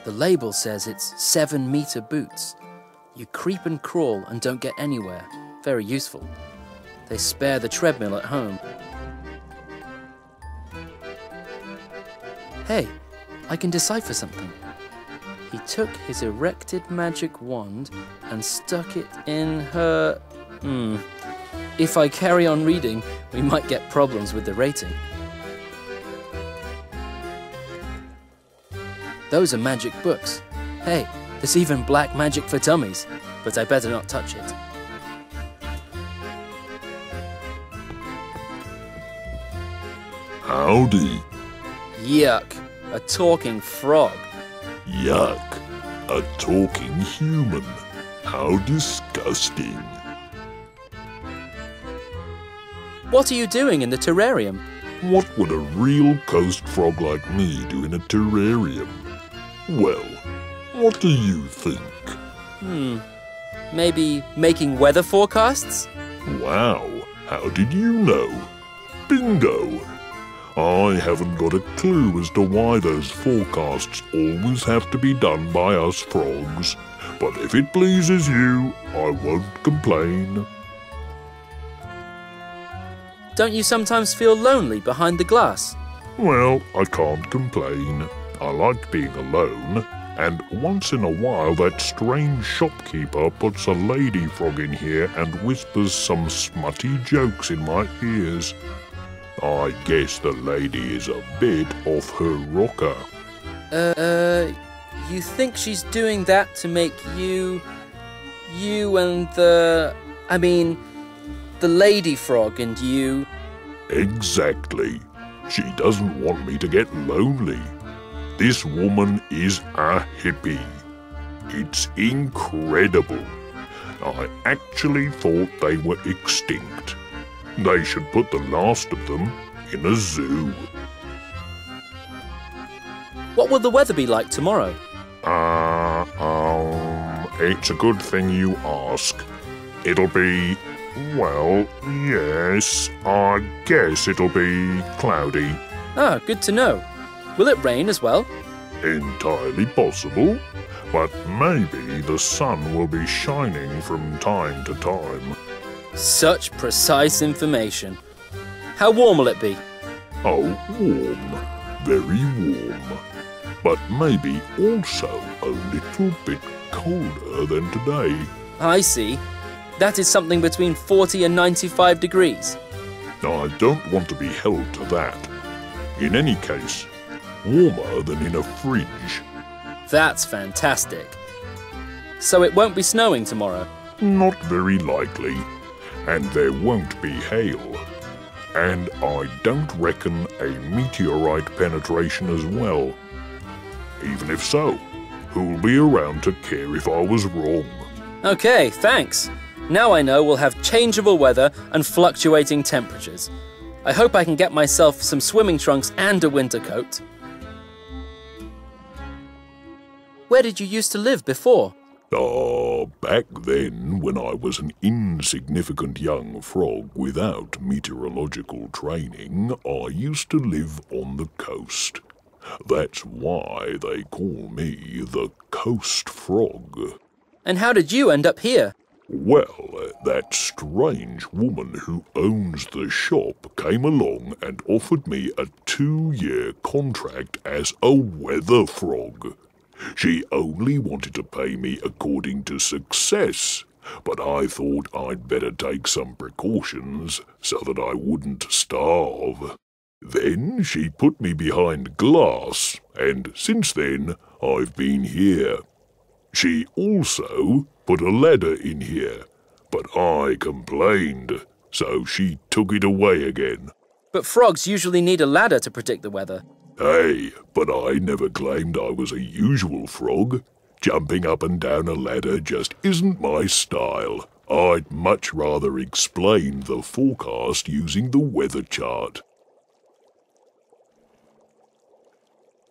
The label says it's 7-meter boots. You creep and crawl and don't get anywhere. Very useful. They spare the treadmill at home. Hey, I can decipher something. He took his erected magic wand and stuck it in her... If I carry on reading, we might get problems with the rating. Those are magic books. Hey, there's even black magic for dummies, but I better not touch it. Howdy. Yuck, a talking frog. Yuck. A talking human. How disgusting. What are you doing in the terrarium? What would a real coast frog like me do in a terrarium? Well, what do you think? Maybe making weather forecasts? Wow, how did you know? Bingo! I haven't got a clue as to why those forecasts always have to be done by us frogs, but if it pleases you, I won't complain. Don't you sometimes feel lonely behind the glass? Well, I can't complain. I like being alone, and once in a while that strange shopkeeper puts a lady frog in here and whispers some smutty jokes in my ears. I guess the lady is a bit off her rocker. You think she's doing that to make you and the lady frog and you... Exactly. She doesn't want me to get lonely. This woman is a hippie. It's incredible. I actually thought they were extinct. They should put the last of them in a zoo. What will the weather be like tomorrow? It's a good thing you ask. It'll be, well, yes, I guess it'll be cloudy. Ah, good to know. Will it rain as well? Entirely possible, but maybe the sun will be shining from time to time. Such precise information. How warm will it be? Oh, warm. Very warm. But maybe also a little bit colder than today. I see. That is something between 40 and 95 degrees. I don't want to be held to that. In any case, warmer than in a fridge. That's fantastic. So it won't be snowing tomorrow? Not very likely. And there won't be hail. And I don't reckon a meteorite penetration as well. Even if so, who'll be around to care if I was wrong? Okay, thanks. Now I know we'll have changeable weather and fluctuating temperatures. I hope I can get myself some swimming trunks and a winter coat. Where did you used to live before? Back then, when I was an insignificant young frog without meteorological training, I used to live on the coast. That's why they call me the Coast Frog. And how did you end up here? Well, that strange woman who owns the shop came along and offered me a 2-year contract as a weather frog. She only wanted to pay me according to success, but I thought I'd better take some precautions so that I wouldn't starve. Then she put me behind glass, and since then I've been here. She also put a ladder in here, but I complained, so she took it away again. But frogs usually need a ladder to predict the weather. Hey, but I never claimed I was a usual frog. Jumping up and down a ladder just isn't my style. I'd much rather explain the forecast using the weather chart.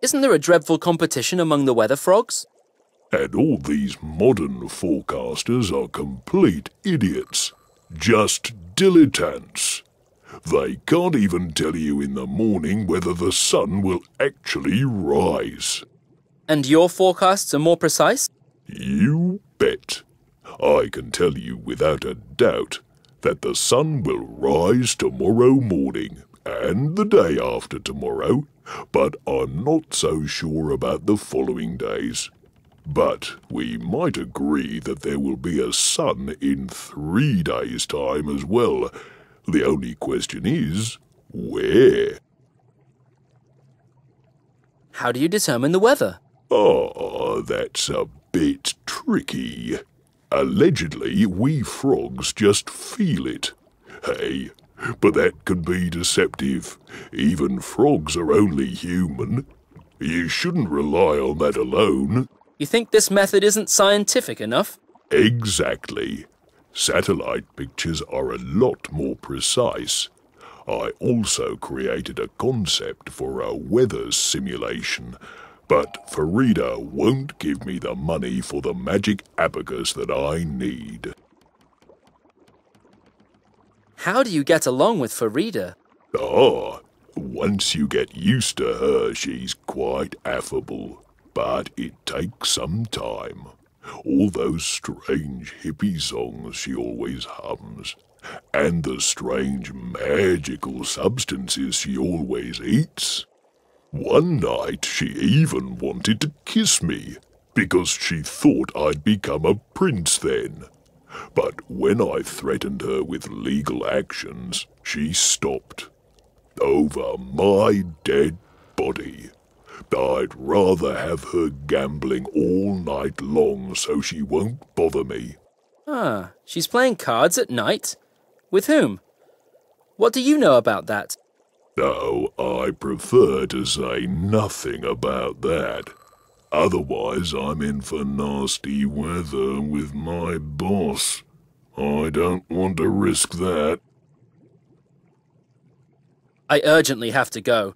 Isn't there a dreadful competition among the weather frogs? And all these modern forecasters are complete idiots. Just dilettantes. They can't even tell you in the morning whether the sun will actually rise. And your forecasts are more precise? You bet. I can tell you without a doubt that the sun will rise tomorrow morning and the day after tomorrow, but I'm not so sure about the following days. But we might agree that there will be a sun in 3 days' time as well. The only question is, where? How do you determine the weather? Ah, that's a bit tricky. Allegedly, we frogs just feel it. Hey, but that can be deceptive. Even frogs are only human. You shouldn't rely on that alone. You think this method isn't scientific enough? Exactly. Satellite pictures are a lot more precise. I also created a concept for a weather simulation, but Farida won't give me the money for the magic abacus that I need. How do you get along with Farida? Ah, once you get used to her, she's quite affable. But it takes some time. All those strange hippie songs she always hums, and the strange magical substances she always eats. One night she even wanted to kiss me, because she thought I'd become a prince then. But when I threatened her with legal actions, she stopped. Over my dead body. I'd rather have her gambling all night long so she won't bother me. Ah, she's playing cards at night? With whom? What do you know about that? Oh, I prefer to say nothing about that. Otherwise I'm in for nasty weather with my boss. I don't want to risk that. I urgently have to go.